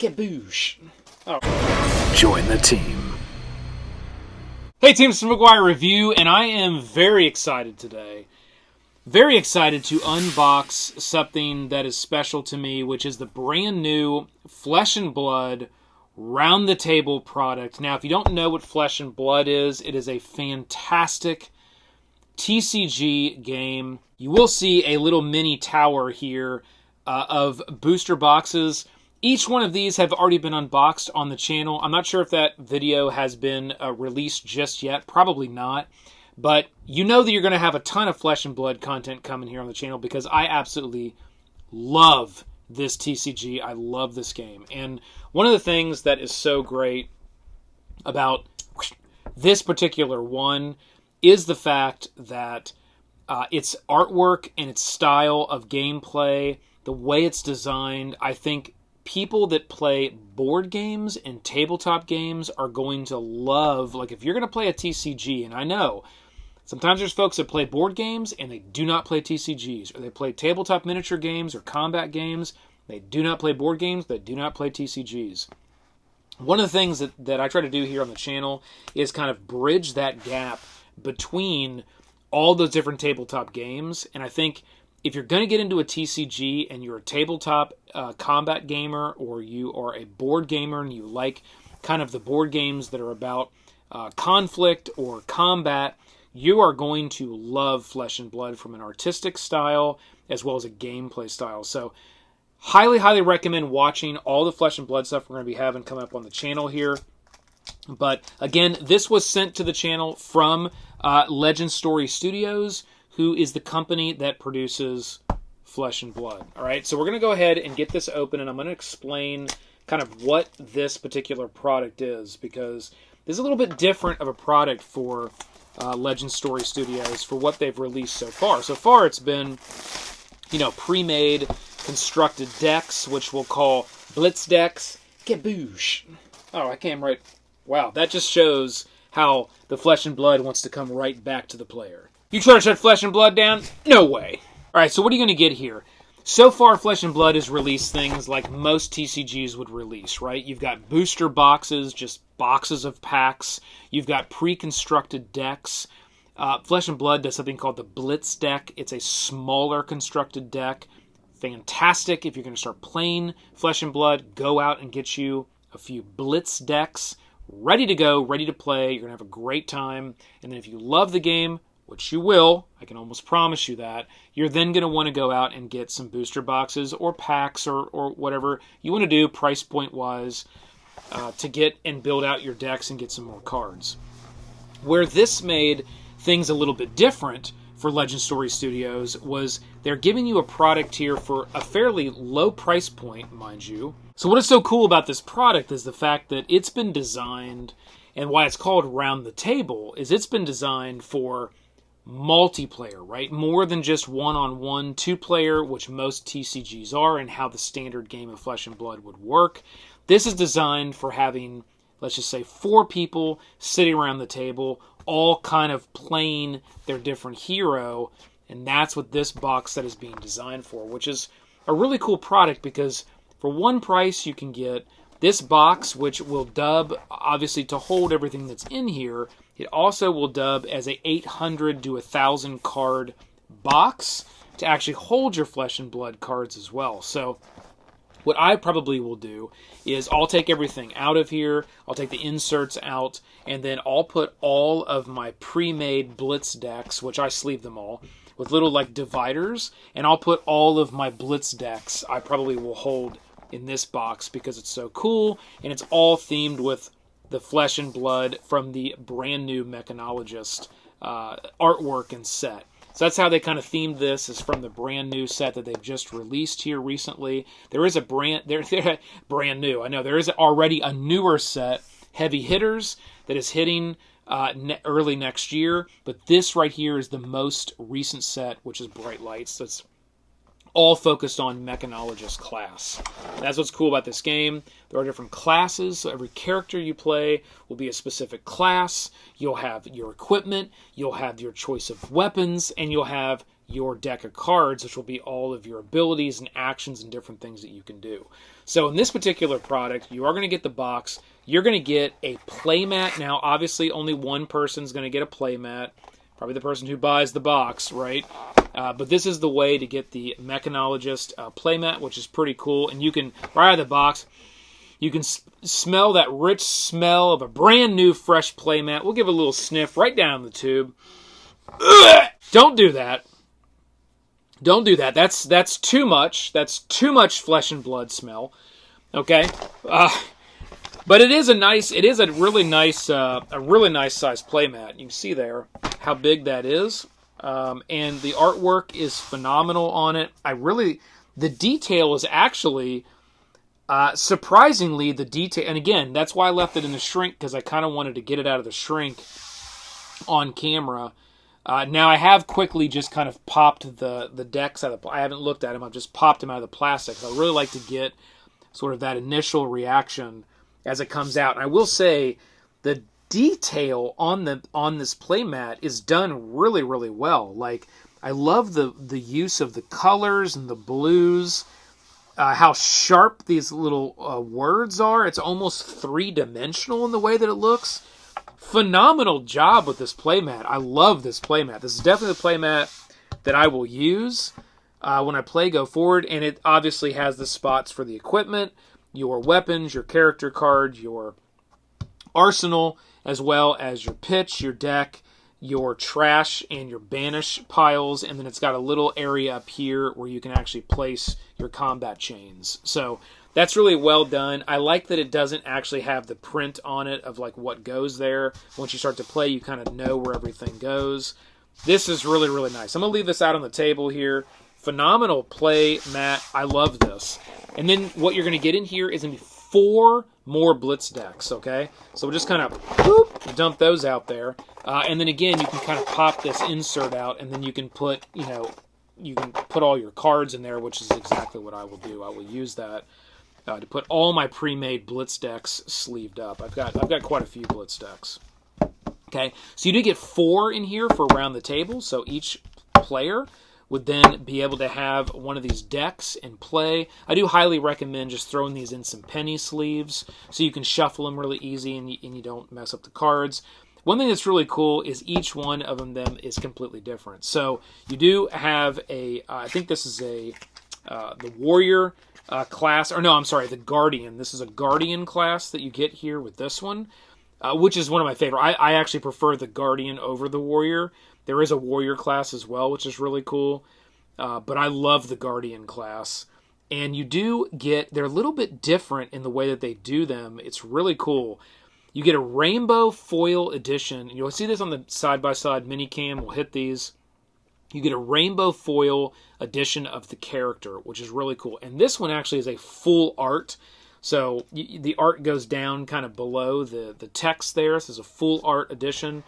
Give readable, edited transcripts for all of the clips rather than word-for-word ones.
Skaboosh. Oh. Join the team. Hey, theMCGuiRE, and I am very excited today. Very excited to unbox something that is special to me, which is the brand new Flesh and Blood Round the Table product. Now, if you don't know what Flesh and Blood is, it is a fantastic TCG game. You will see a little mini tower here of booster boxes. Each one of these have already been unboxed on the channel. I'm not sure if that video has been released just yet. Probably not. But you know that you're going to have a ton of Flesh and Blood content coming here on the channel because I absolutely love this TCG. I love this game. And one of the things that is so great about this particular one is the fact that its artwork and its style of gameplay, the way it's designed, I think people that play board games and tabletop games are going to love. Like, if you're going to play a TCG, and I know sometimes there's folks that play board games and they do not play TCGs, or they play tabletop miniature games or combat games. They do not play board games. They do not play TCGs. One of the things that I try to do here on the channel is kind of bridge that gap between all those different tabletop games. And I think if you're going to get into a TCG and you're a tabletop combat gamer, or you are a board gamer and you like kind of the board games that are about conflict or combat, you are going to love Flesh and Blood from an artistic style as well as a gameplay style. So highly, highly recommend watching all the Flesh and Blood stuff we're going to be having come up on the channel here. But again, this was sent to the channel from Legend Story Studios, who is the company that produces Flesh and Blood. All right, so we're going to go ahead and get this open, and I'm going to explain kind of what this particular product is, because this is a little bit different of a product for Legend Story Studios for what they've released so far. So far, it's been, pre-made, constructed decks, which we'll call Blitz decks. Kaboosh. Oh, I came right. Wow, that just shows how the Flesh and Blood wants to come right back to the player. You try to shut Flesh and Blood down? No way. All right, so what are you going to get here? So far, Flesh and Blood has released things like most TCGs would release, right? You've got booster boxes, just boxes of packs. You've got pre-constructed decks. Flesh and Blood does something called the Blitz deck. It's a smaller constructed deck. Fantastic. If you're going to start playing Flesh and Blood, go out and get you a few Blitz decks. Ready to go, ready to play. You're going to have a great time. And then if you love the game, which you will, I can almost promise you that, you're then going to want to go out and get some booster boxes or packs or whatever you want to do price point wise to get and build out your decks and get some more cards. Where this made things a little bit different for Legend Story Studios was they're giving you a product here for a fairly low price point, mind you. So what is so cool about this product is the fact that it's been designed, and why it's called Round the Table, is it's been designed for multiplayer, right? More than just one-on-one, two-player, which most TCGs are, and how the standard game of Flesh and Blood would work. This is designed for having, let's just say, 4 people sitting around the table, all kind of playing their different hero, and that's what this box set is being designed for, which is a really cool product because for one price you can get this box, which will dub, obviously, to hold everything that's in here. It also will dub as a 800 to 1,000 card box to actually hold your Flesh and Blood cards as well. So what I probably will do is I'll take everything out of here, I'll take the inserts out, and then I'll put all of my pre-made Blitz decks, which I sleeve them all, with little like dividers, and I'll put all of my Blitz decks I probably will hold in this box because it's so cool, and it's all themed with the Flesh and Blood from the brand new Mechanologist artwork and set. So that's how they kind of themed this, is from the brand new set that they've just released here recently. There is a brand new. I know there is already a newer set, Heavy Hitters, that is hitting early next year. But this right here is the most recent set, which is Bright Lights. That's all focused on Mechanologist class. That's what's cool about this game. There are different classes, so every character you play will be a specific class. You'll have your equipment, you'll have your choice of weapons, and you'll have your deck of cards, which will be all of your abilities and actions and different things that you can do. So in this particular product, you are going to get the box. You're going to get a playmat. Now, obviously, only one person's going to get a playmat. Probably the person who buys the box, right? But this is the way to get the Mechanologist playmat, which is pretty cool. And you can, right out of the box, you can smell that rich smell of a brand new, fresh playmat. We'll give it a little sniff right down the tube. Ugh! Don't do that. Don't do that. That's too much. That's too much flesh and blood smell. Okay, but it is a really nice size playmat. You can see there how big that is, and the artwork is phenomenal on it. The detail is actually surprisingly the detail. And again, that's why I left it in the shrink, because I kind of wanted to get it out of the shrink on camera. Now I have quickly just kind of popped the decks out of I haven't looked at them. I've just popped them out of the plastic. I really like to get sort of that initial reaction as it comes out. And I will say the detail on this playmat is done really, really well. Like, I love the use of the colors and the blues, how sharp these little words are. It's almost three-dimensional in the way that it looks. Phenomenal job with this playmat. I love this playmat. This is definitely the playmat that I will use when I play Go Forward, and it obviously has the spots for the equipment, your weapons, your character cards, your arsenal, as well as your pitch, your deck, your trash, and your banish piles, and then it's got a little area up here where you can actually place your combat chains. So that's really well done. I like that it doesn't actually have the print on it of like what goes there. Once you start to play, you kind of know where everything goes. This is really, really nice. I'm going to leave this out on the table here. Phenomenal play mat. I love this. And then what you're going to get in here is going to be 4 more Blitz decks, okay? So we'll just kind of dump those out there. And then again, you can kind of pop this insert out, and then you can put, you can put all your cards in there, which is exactly what I will do. I will use that to put all my pre-made Blitz decks sleeved up. I've got quite a few Blitz decks. Okay, so you do get 4 in here for around the table, so each player would then be able to have one of these decks and play. I do highly recommend just throwing these in some penny sleeves so you can shuffle them really easy and you don't mess up the cards. One thing that's really cool is each one of them is completely different. So you do have I think this is the Warrior class, or no, I'm sorry, the Guardian. This is a Guardian class that you get here with this one, which is one of my favorite. I actually prefer the Guardian over the Warrior. There is a Warrior class as well, which is really cool, but I love the Guardian class. And you do get, they're a little bit different in the way that they do them. It's really cool. You get a rainbow foil edition. You'll see this on the side-by-side mini cam. We'll hit these. You get a rainbow foil edition of the character, which is really cool. And this one actually is a full art. So the art goes down kind of below the text there. This is a full art edition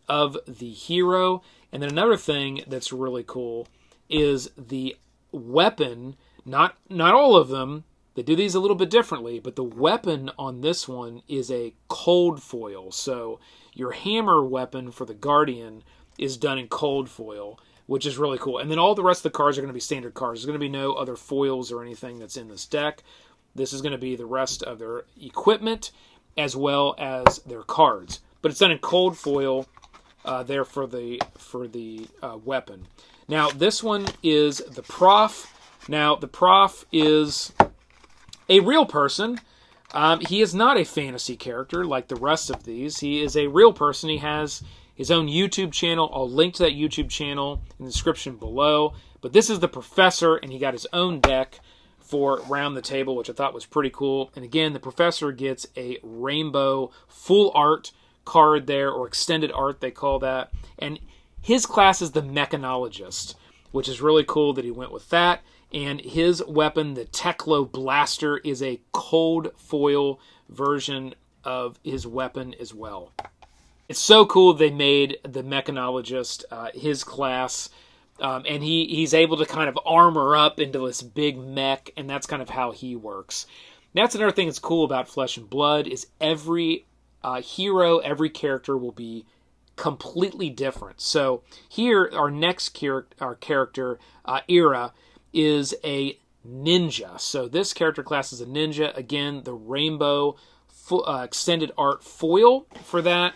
of the hero. And then another thing that's really cool is the weapon. Not all of them. They do these a little bit differently, but the weapon on this one is a cold foil. So your hammer weapon for the Guardian is done in cold foil, which is really cool. And then all the rest of the cards are going to be standard cards. There's going to be no other foils or anything that's in this deck. This is going to be the rest of their equipment as well as their cards. But it's done in cold foil there for the weapon. Now, this one is the Prof. Now, the Prof is a real person. He is not a fantasy character like the rest of these. He is a real person. He has his own YouTube channel. I'll link to that YouTube channel in the description below. But this is the Professor, and he got his own deck for Round the Table, which I thought was pretty cool. And again, the Professor gets a rainbow full art card there, or extended art they call that. And his class is the Mechanologist, which is really cool that he went with that. And his weapon, the Teklo Blaster, is a cold foil version of his weapon as well. It's so cool they made the Mechanologist his class, and he's able to kind of armor up into this big mech, and that's kind of how he works. That's another thing that's cool about Flesh and Blood, is every hero, every character will be completely different. So here, our next character, Era, is a ninja. So this character class is a ninja. Again, the rainbow extended art foil for that.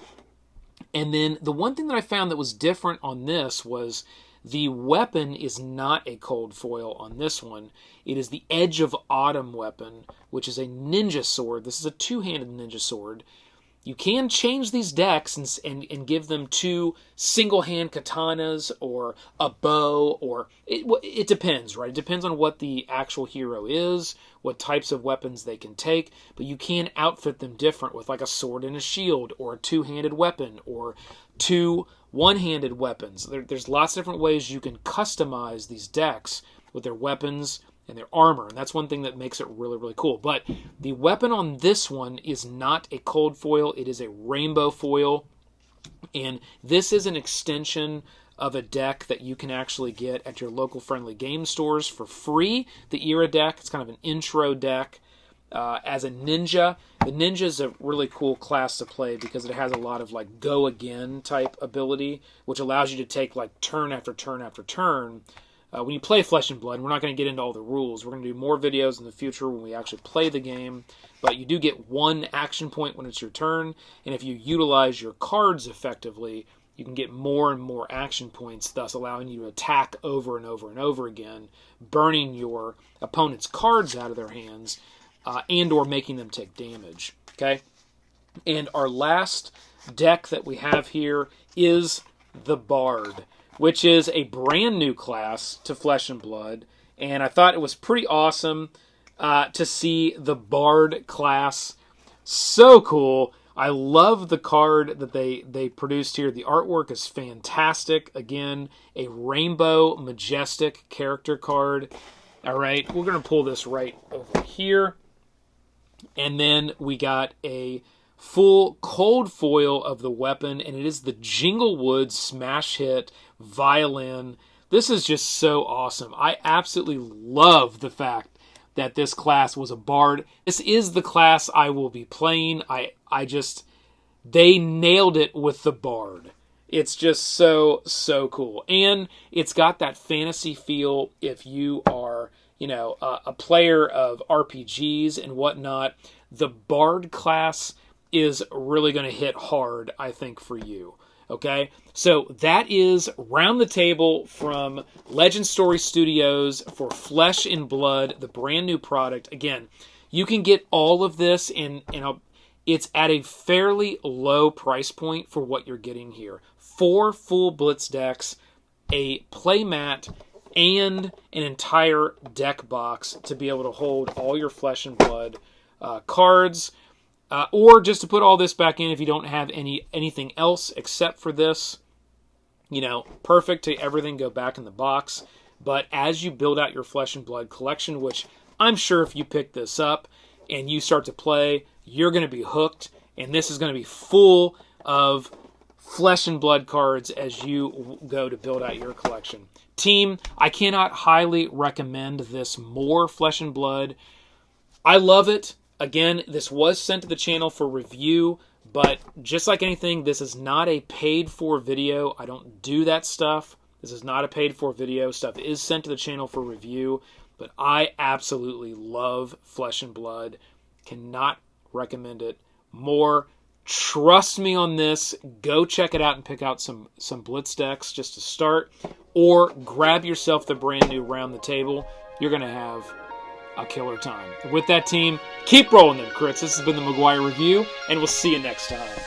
And then the one thing that I found that was different on this was the weapon is not a cold foil on this one. It is the Edge of Autumn weapon, which is a ninja sword. This is a two-handed ninja sword. You can change these decks and give them two single-hand katanas or a bow, or it depends, right? It depends on what the actual hero is, what types of weapons they can take, but you can outfit them different with like a sword and a shield, or a two-handed weapon, or two one-handed weapons. There's lots of different ways you can customize these decks with their weapons and their armor, and that's one thing that makes it really, really cool. But the weapon on this one is not a cold foil, it is a rainbow foil, and this is an extension of a deck that you can actually get at your local friendly game stores for free. The Era deck, it's kind of an intro deck. As a ninja, the ninja is a really cool class to play because it has a lot of like go again type ability, which allows you to take like turn after turn after turn. When you play Flesh and Blood, we're not going to get into all the rules. We're going to do more videos in the future when we actually play the game. But you do get one action point when it's your turn. And if you utilize your cards effectively, you can get more and more action points, thus allowing you to attack over and over and over again, burning your opponent's cards out of their hands, and or making them take damage. Okay? And our last deck that we have here is the Bard, which is a brand new class to Flesh and Blood, and I thought it was pretty awesome to see the Bard class. So cool. I love the card that they produced here. The artwork is fantastic. Again, a rainbow majestic character card. All right, we're going to pull this right over here. And then we got a full cold foil of the weapon, and it is the Jinglewood Smash Hit Violin. This is just so awesome. I absolutely love the fact that this class was a Bard. This is the class I will be playing. They nailed it with the Bard. It's just so cool. And it's got that fantasy feel if you are, a player of RPGs and whatnot. The Bard class is really going to hit hard, I think, for you. Okay? So that is Round the Table from Legend Story Studios for Flesh and Blood, the brand new product. Again, you can get all of this in it's at a fairly low price point for what you're getting here. 4 full Blitz decks, a playmat, and an entire deck box to be able to hold all your Flesh and Blood cards, or just to put all this back in if you don't have anything else except for this. Perfect to everything go back in the box. But as you build out your Flesh and Blood collection, which I'm sure if you pick this up and you start to play, you're going to be hooked, and this is going to be full of Flesh and Blood cards as you go to build out your collection. Team, I cannot highly recommend this more, Flesh and Blood. I love it. Again, this was sent to the channel for review, but just like anything, this is not a paid-for video. I don't do that stuff. This is not a paid-for video. Stuff is sent to the channel for review, but I absolutely love Flesh and Blood. Cannot recommend it more. Trust me on this. Go check it out and pick out some Blitz decks just to start, or grab yourself the brand new Round the Table. You're going to have a killer time. With that, team, keep rolling them crits. This has been the McGuire Review, and we'll see you next time.